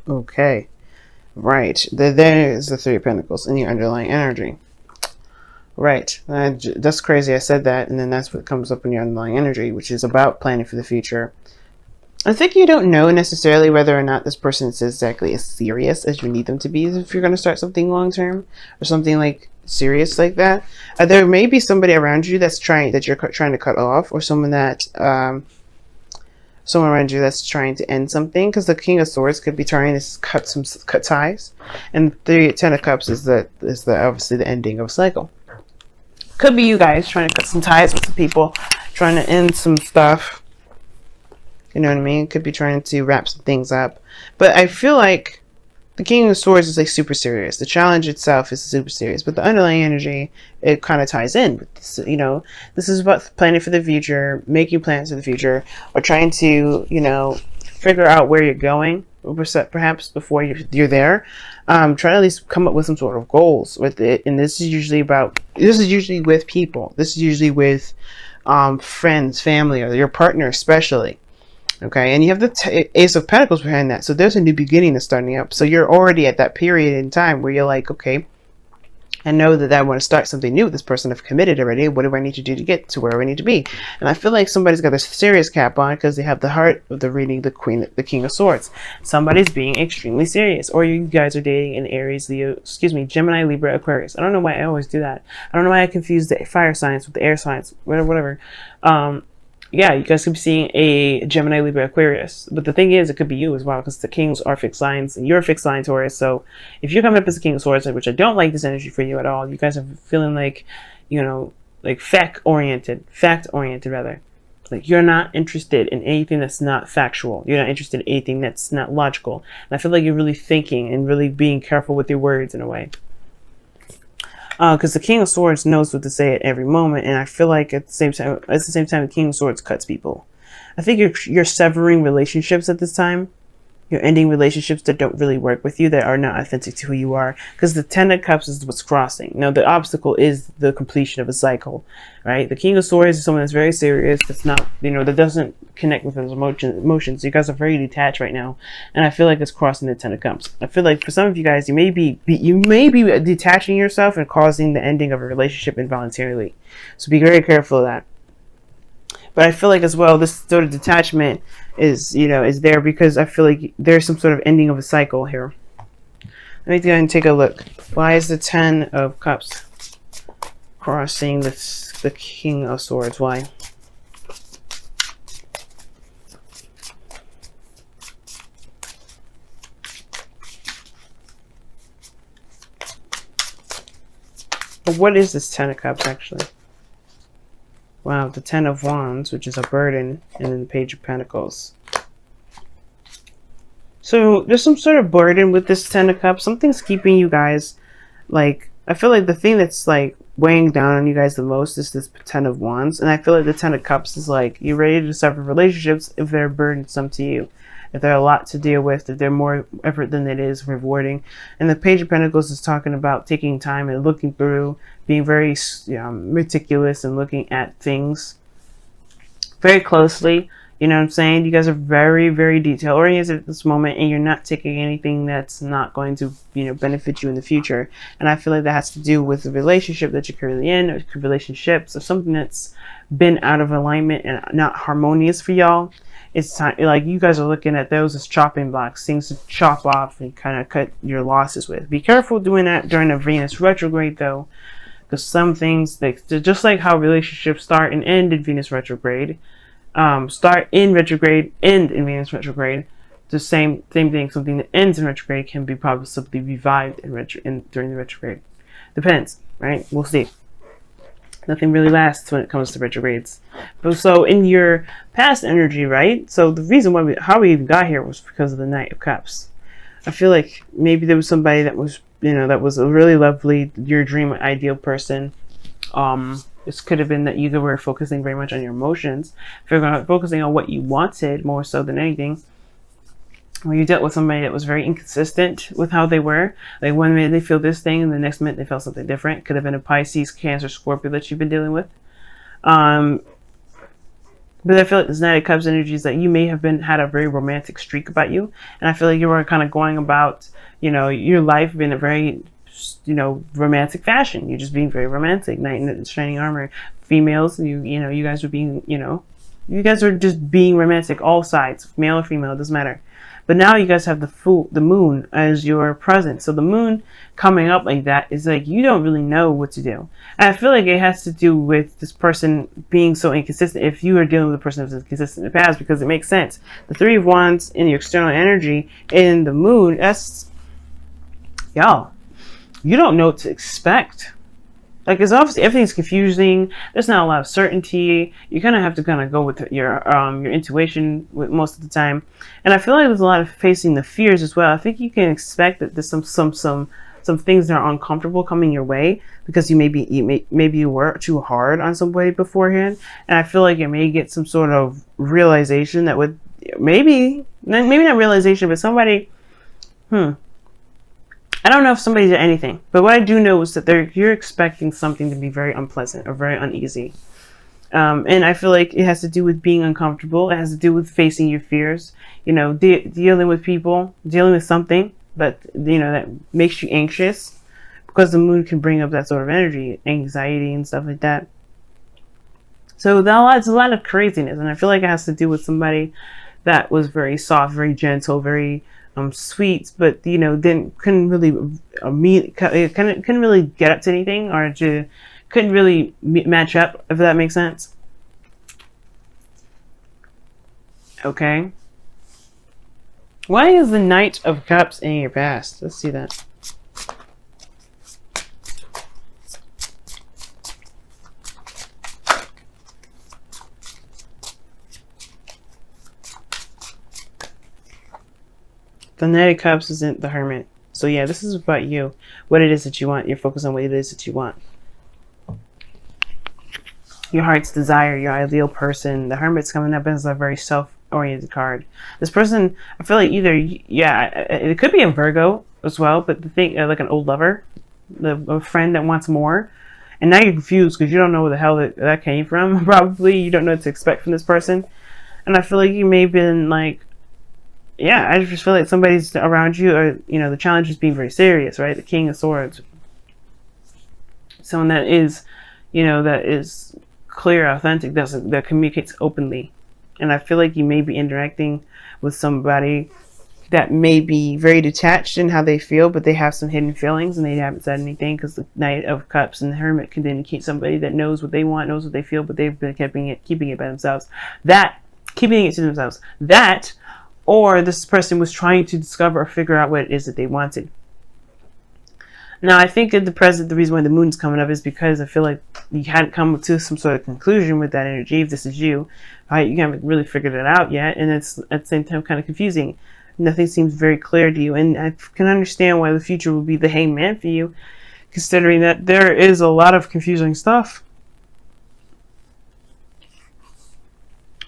Okay. Right. There is the Three of Pentacles in your underlying energy. Right. That's crazy. I said that, and then that's what comes up in your underlying energy, which is about planning for the future. I think you don't know necessarily whether or not this person is exactly as serious as you need them to be if you're going to start something long term or something like serious like that. There may be somebody around you that you're trying to cut off, or someone around you that's trying to end something, because the King of Swords could be trying to cut ties, and the Ten of Cups is obviously the ending of a cycle. Could be you guys trying to cut some ties with some people, trying to end some stuff. You know what I mean? Could be trying to wrap some things up. But I feel like the King of Swords is like super serious. The challenge itself is super serious. But the underlying energy, it kind of ties in with this, you know, this is about planning for the future, making plans for the future, or trying to, you know, figure out where you're going, perhaps before you're there. Try to at least come up with some sort of goals with it. And this is usually with people. This is usually with friends, family, or your partner especially. Okay, and you have the Ace of Pentacles behind that. So there's a new beginning that's starting up. So you're already at that period in time where you're like, okay, I know that I want to start something new with this person. I've committed already. What do I need to do to get to where I need to be? And I feel like somebody's got a serious cap on because they have the heart of the reading, the King of Swords. Somebody's being extremely serious. Or you guys are dating an Aries, Leo, Gemini, Libra, Aquarius. I don't know why I always do that. I don't know why I confuse the fire signs with the air signs, whatever. Yeah, you guys could be seeing a Gemini, Libra, Aquarius. But the thing is, it could be you as well, because the Kings are fixed signs, and you're a fixed sign, Taurus. So if you're coming up as a King of Swords, which I don't like this energy for you at all, you guys are feeling like, you know, like fact-oriented rather. Like you're not interested in anything that's not factual. You're not interested in anything that's not logical. And I feel like you're really thinking and really being careful with your words in a way. Because the King of Swords knows what to say at every moment, and I feel like at the same time, the King of Swords cuts people. I think you're severing relationships at this time. You're ending relationships that don't really work with you, that are not authentic to who you are. Because the Ten of Cups is what's crossing. Now, the obstacle is the completion of a cycle, right? The King of Swords is someone that's very serious, that's not, you know, that doesn't connect with those emotions. You guys are very detached right now, and I feel like it's crossing the Ten of Cups. I feel like for some of you guys, you may be detaching yourself and causing the ending of a relationship involuntarily. So be very careful of that. But I feel like as well, this sort of detachment is there because I feel like there's some sort of ending of a cycle here. Let me go and take a look. Why is the Ten of Cups crossing the King of Swords? Why? But what is this Ten of Cups actually? Wow, the Ten of Wands, which is a burden, and then the Page of Pentacles. So there's some sort of burden with this Ten of Cups. Something's keeping you guys, like, I feel like the thing that's like weighing down on you guys the most is this Ten of Wands. And I feel like the Ten of Cups is like, you're ready to sever relationships if they're burdensome to you. If they're a lot to deal with, if they're more effort than it is rewarding. And the Page of Pentacles is talking about taking time and looking through, being very meticulous and looking at things very closely. You know what I'm saying? You guys are very, very detail oriented at this moment, and you're not taking anything that's not going to, benefit you in the future. And I feel like that has to do with the relationship that you're currently in, or relationships, or something that's been out of alignment and not harmonious for y'all. It's time, like, you guys are looking at those as chopping blocks, things to chop off and kind of cut your losses with. Be careful doing that during a Venus retrograde, though, because some things, just like how relationships start and end in Venus retrograde, start in retrograde, end in Venus retrograde. The same thing. Something that ends in retrograde can be possibly revived during the retrograde. Depends, right? We'll see. Nothing really lasts when it comes to retrogrades. But so in your past energy, right? So the reason why how we even got here was because of the Knight of Cups. I feel like maybe there was somebody that was, that was a really lovely, your dream ideal person. This could have been that you were focusing very much on your emotions, focusing on what you wanted more so than anything. Or you dealt with somebody that was very inconsistent with how they were. Like one minute they feel this thing and the next minute they felt something different. Could have been a Pisces, Cancer, Scorpio that you've been dealing with. But I feel like this Knight of Cups energy is that you may have had a very romantic streak about you. And I feel like you were kind of going about, you know, your life in a very, you know, romantic fashion. You're just being very romantic. Knight in shining armor. Females, you know, you guys are being, you know, you guys are just being romantic, all sides, male or female, it doesn't matter. But now you guys have the moon as your present. So the moon coming up like that is like you don't really know what to do. And I feel like it has to do with this person being so inconsistent. If you are dealing with a person who's inconsistent in the past, because it makes sense. The Three of Wands in your external energy in the moon, that's, y'all, you don't know what to expect. Like, it's obviously everything's confusing. There's not a lot of certainty. You kind of have to kind of go with your intuition with most of the time. And I feel like there's a lot of facing the fears as well. I think you can expect that there's some things that are uncomfortable coming your way because maybe you were too hard on somebody beforehand. And I feel like you may get some sort of realization that would maybe not realization, but somebody, I don't know if somebody did anything, but what I do know is that you're expecting something to be very unpleasant or very uneasy. And I feel like it has to do with being uncomfortable. It has to do with facing your fears, you know, dealing with people, dealing with something that, you know, that makes you anxious, because the moon can bring up that sort of energy, anxiety and stuff like that. So there's a lot of craziness, and I feel like it has to do with somebody that was very soft, very gentle, very sweet, but you know, couldn't really couldn't really get up to anything, or couldn't really match up, if that makes sense. Okay. Why is the Knight of Cups in your past? Let's see that. The Knight of Cups isn't the Hermit. So yeah, this is about you. What it is that you want. You're focused on what it is that you want. Your heart's desire, your ideal person. The Hermit's coming up as a very self-oriented card. This person, I feel like either, yeah, it could be a Virgo as well, but the thing, like an old lover, a friend that wants more. And now you're confused because you don't know where the hell that came from. Probably you don't know what to expect from this person. And I feel like you may have been like, yeah, I just feel like somebody's around you, or, you know, the challenge is being very serious, right? The King of Swords. Someone that is, you know, that is clear, authentic, that communicates openly. And I feel like you may be interacting with somebody that may be very detached in how they feel, but they have some hidden feelings and they haven't said anything, because the Knight of Cups and the Hermit can indicate somebody that knows what they want, knows what they feel, but they've been keeping it by themselves. Keeping it to themselves. Or this person was trying to discover or figure out what it is that they wanted. Now, I think at the present, the reason why the moon's coming up is because I feel like you hadn't come to some sort of conclusion with that energy. If this is you, right, you haven't really figured it out yet, and it's at the same time kind of confusing. Nothing seems very clear to you, and I can understand why the future will be the Hangman for you, considering that there is a lot of confusing stuff.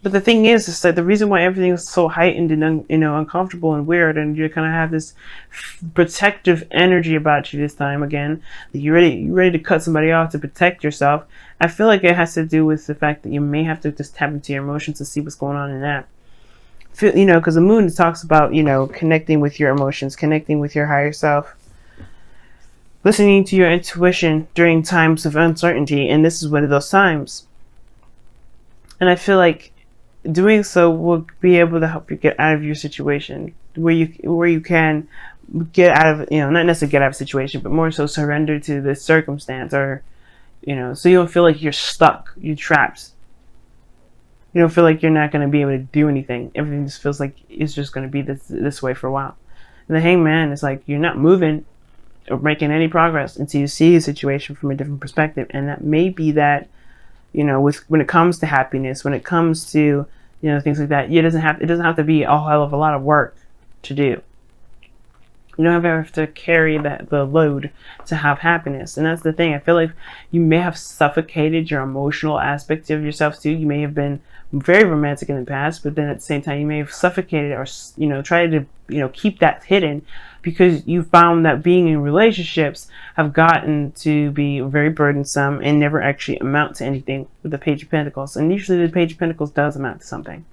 But the thing is that the reason why everything is so heightened and uncomfortable and weird, and you kind of have this protective energy about you this time again, that you're ready to cut somebody off to protect yourself. I feel like it has to do with the fact that you may have to just tap into your emotions to see what's going on in that. You know, because the moon talks about, you know, connecting with your emotions, connecting with your higher self, listening to your intuition during times of uncertainty, and this is one of those times. And I feel like doing so will be able to help you get out of your situation, where you can get out of, you know, not necessarily get out of a situation, but more so surrender to the circumstance, or, you know, so you don't feel like you're stuck, you're trapped. You don't feel like you're not going to be able to do anything. Everything just feels like it's just going to be this way for a while. And the Hangman is like, you're not moving or making any progress until you see a situation from a different perspective, and that may be that, you know, when it comes to happiness, when it comes to, you know, things like that, it doesn't have to be a hell of a lot of work to do. You don't have to carry the load to have happiness. And that's the thing. I feel like you may have suffocated your emotional aspect of yourself too. You may have been very romantic in the past, but then at the same time, you may have suffocated or, you know, tried to, you know, keep that hidden because you found that being in relationships have gotten to be very burdensome and never actually amount to anything with the Page of Pentacles. And usually the Page of Pentacles does amount to something.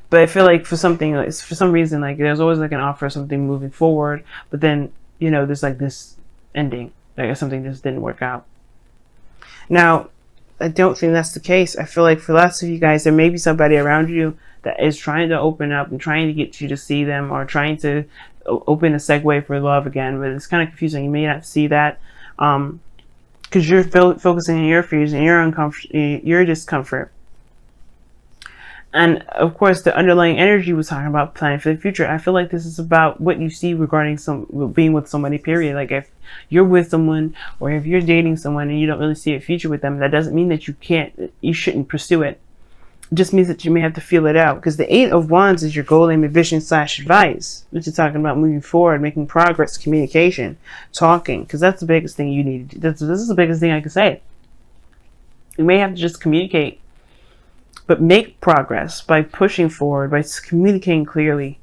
But I feel like for some reason, like there's always like an offer of something moving forward, but then, you know, there's like this ending, like something just didn't work out. Now, I don't think that's the case. I feel like for lots of you guys, there may be somebody around you that is trying to open up and trying to get you to see them, or trying to open a segue for love again, but it's kind of confusing. You may not see that because you're focusing on your fears and your discomfort. And of course, the underlying energy was talking about planning for the future. I feel like this is about what you see regarding being with somebody, period. Like if you're with someone or if you're dating someone and you don't really see a future with them, that doesn't mean that you shouldn't pursue it. It just means that you may have to feel it out, because the Eight of Wands is your goal, aim, vision / advice, which is talking about moving forward, making progress, communication, talking, because that's the biggest thing you need to do. This is the biggest thing I can say. You may have to just communicate, but make progress by pushing forward, by communicating clearly,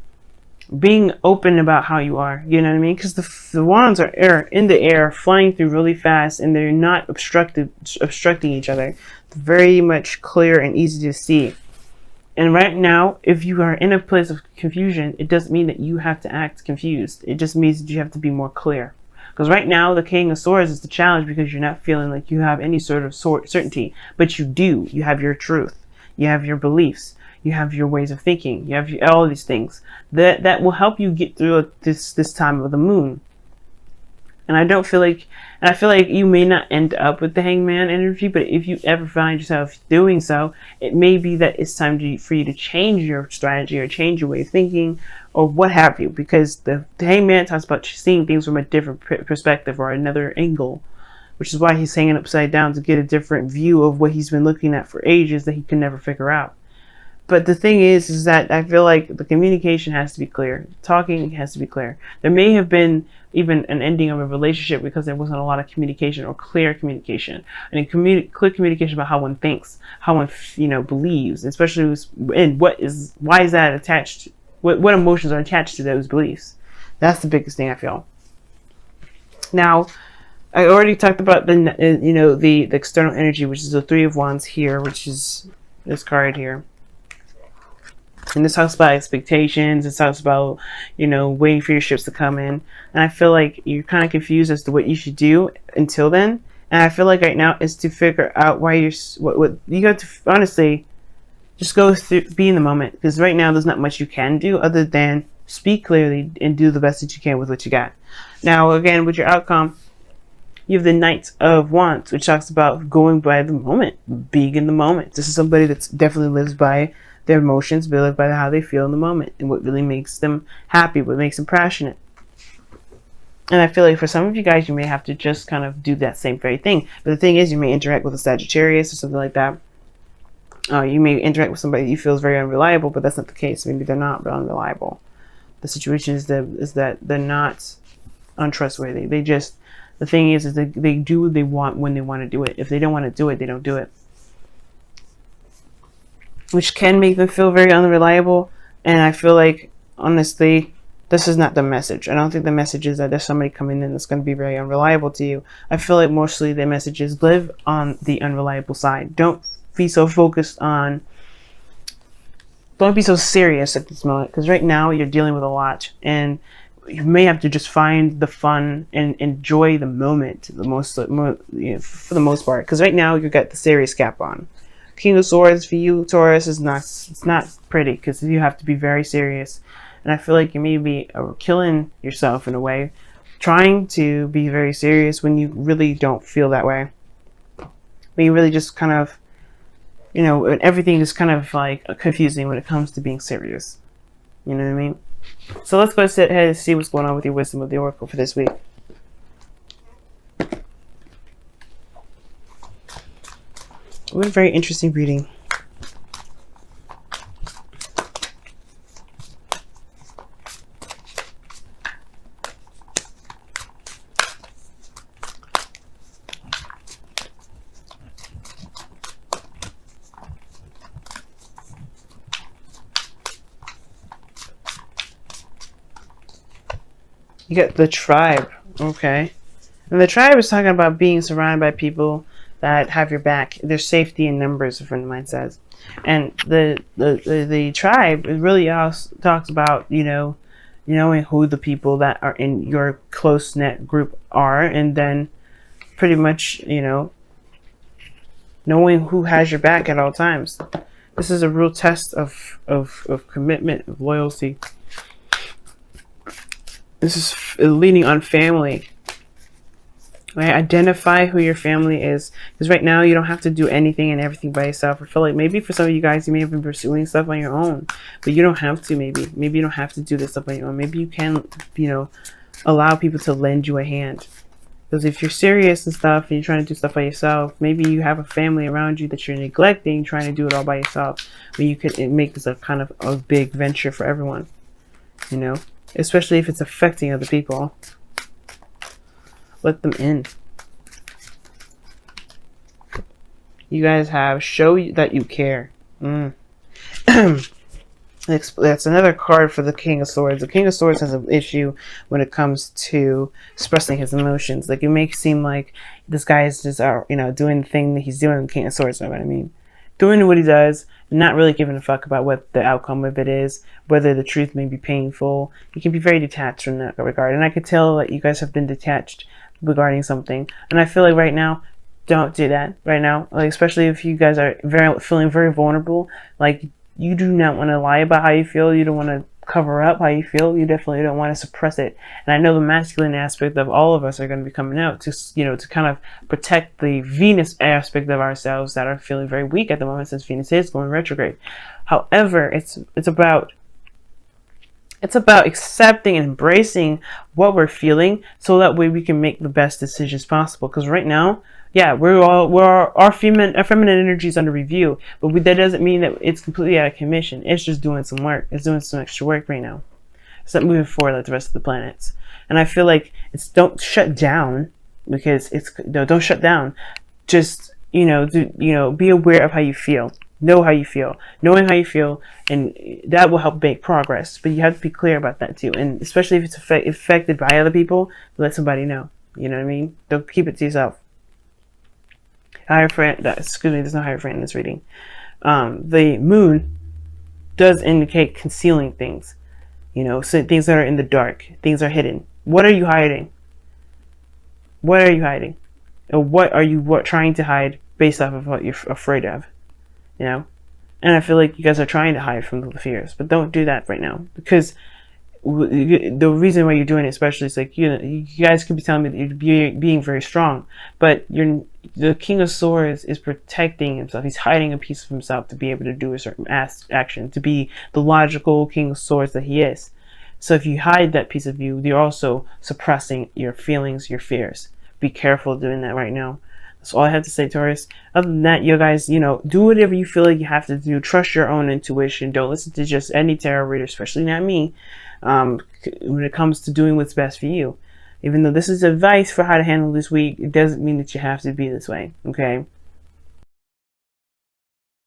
being open about how you are. You know what I mean? Because the wands are in the air, flying through really fast, and they're not obstructing each other. They're very much clear and easy to see. And right now, if you are in a place of confusion, it doesn't mean that you have to act confused. It just means that you have to be more clear. Because right now, the King of Swords is the challenge, because you're not feeling like you have any sort of certainty, but you do. You have your truth. You have your beliefs. You have your ways of thinking. You have all of these things that will help you get through this time of the moon. And I feel like you may not end up with the Hangman energy, but if you ever find yourself doing so, it may be that it's time for you to change your strategy or change your way of thinking or what have you, because the Hangman talks about seeing things from a different perspective or another angle, which is why he's hanging upside down, to get a different view of what he's been looking at for ages that he can never figure out. But the thing is that I feel like the communication has to be clear. Talking has to be clear. There may have been even an ending of a relationship because there wasn't a lot of communication or clear communication. And clear communication about how one thinks, how one, you know, believes, especially in why is that attached, what emotions are attached to those beliefs. That's the biggest thing I feel. Now, I already talked about the external energy, which is the Three of Wands here, which is this card here. And this talks about expectations. It talks about, you know, waiting for your ships to come in. And I feel like you're kind of confused as to what you should do until then. And I feel like right now is to figure out why what you got to honestly just go through, be in the moment. Because right now there's not much you can do other than speak clearly and do the best that you can with what you got. Now, again, with your outcome, you have the Knight of Wands, which talks about going by the moment, being in the moment. This is somebody that definitely lives by their emotions, but live by how they feel in the moment and what really makes them happy, what makes them passionate. And I feel like for some of you guys, you may have to just kind of do that same very thing. But the thing is, you may interact with a Sagittarius or something like that. You may interact with somebody you feel is very unreliable, but that's not the case. Maybe they're not, but unreliable. The situation is that they're not untrustworthy. The thing is that they do what they want when they want to do it. If they don't want to do it, they don't do it. Which can make them feel very unreliable. And I feel like, honestly, this is not the message. I don't think the message is that there's somebody coming in that's going to be very unreliable to you. I feel like mostly the message is live on the unreliable side. Don't be so focused on, don't be so serious at this moment, because right now you're dealing with a lot, and you may have to just find the fun and enjoy the moment for the most part, because right now you got the serious cap on. King of Swords for you, Taurus, it's not pretty, because you have to be very serious. And I feel like you may be killing yourself in a way, trying to be very serious when you really don't feel that way. When you really just kind of, you know, everything is kind of like confusing when it comes to being serious. You know what I mean? So let's go ahead and see what's going on with your wisdom of the Oracle for this week. What a very interesting reading. You get the tribe. Okay. And the tribe is talking about being surrounded by people that have your back. There's safety in numbers, a friend of mine says. And the tribe, it really also talks about, you know, knowing who the people that are in your close-knit group are, and then pretty much, you know, knowing who has your back at all times. This is a real test of commitment, of loyalty. This is leaning on family. Right? Identify who your family is. Because right now you don't have to do anything and everything by yourself. I feel like maybe for some of you guys, you may have been pursuing stuff on your own. But you don't have to, maybe. Maybe you don't have to do this stuff on your own. Maybe you can, you know, allow people to lend you a hand. Because if you're serious and stuff and you're trying to do stuff by yourself, maybe you have a family around you that you're neglecting, trying to do it all by yourself. But you could make this a kind of a big venture for everyone. You know? Especially if it's affecting other people. Let them in. You guys have show that you care. That's another card for the King of Swords. The King of Swords has an issue when it comes to expressing his emotions. Like, it makes it seem like this guy is just, you know, doing the thing that he's doing. The King of Swords, you know what I mean? Doing what he does, not really giving a fuck about what the outcome of it is, whether the truth may be painful. You can be very detached from that regard. And I could tell that you guys have been detached regarding something. And I feel like right now, don't do that right now. Like, especially if you guys are feeling very vulnerable. Like, you do not want to lie about how you feel. You don't want to cover up how you feel. You definitely don't want to suppress it. And I know the masculine aspect of all of us are going to be coming out to, you know, to kind of protect the Venus aspect of ourselves that are feeling very weak at the moment, since Venus is going retrograde. However, it's about accepting and embracing what we're feeling, so that way we can make the best decisions possible. Because right now, yeah, our feminine energy is under review, but that doesn't mean that it's completely out of commission. It's just doing some work. It's doing some extra work right now. It's not moving forward like the rest of the planets. And I feel like don't shut down, because don't shut down. Just, you know, be aware of how you feel. Know how you feel. Knowing how you feel, and that will help make progress. But you have to be clear about that too. And especially if it's affected by other people, let somebody know. You know what I mean? Don't keep it to yourself. Excuse me, there's no higher friend in this reading. The moon does indicate concealing things. You know, so things that are in the dark. Things are hidden. What are you hiding? What are you hiding? Or what are you trying to hide based off of what you're afraid of? You know? And I feel like you guys are trying to hide from the fears. But don't do that right now. Because the reason why you're doing it, especially, is like, you know, you guys could be telling me that you're being very strong, but the King of Swords is protecting himself. He's hiding a piece of himself to be able to do a certain action, to be the logical King of Swords that he is. So if you hide that piece of you, you're also suppressing your feelings, your fears. Be careful doing that right now. That's all I have to say, Taurus. Other than that, you guys, you know, do whatever you feel like you have to do. Trust your own intuition. Don't listen to just any tarot reader, especially not me, when it comes to doing what's best for you. Even though this is advice for how to handle this week, it doesn't mean that you have to be this way, okay?